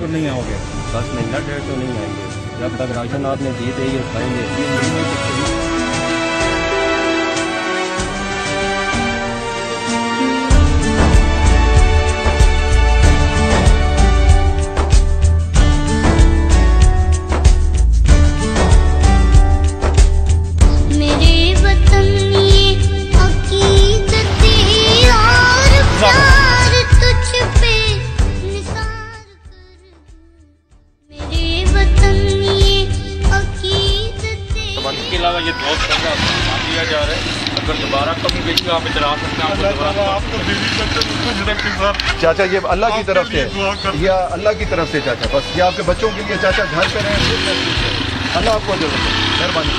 फिर नहीं आओगे? 10 महीना 1.5 तो नहीं आएंगे। जब तक राशन आपने दिए थे ये खाएंगे 3 महीने तक। इसके अलावा ये बहुत मान दिया जा रहा है, अगर दोबारा कभी भी आप इधर आ सकते हैं। चाचा ये अल्लाह की तरफ से, ये अल्लाह की तरफ से चाचा, बस ये आपके बच्चों के लिए चाचा घर पे रहें, अल्लाह आपको जरूरत है, मेहरबानी।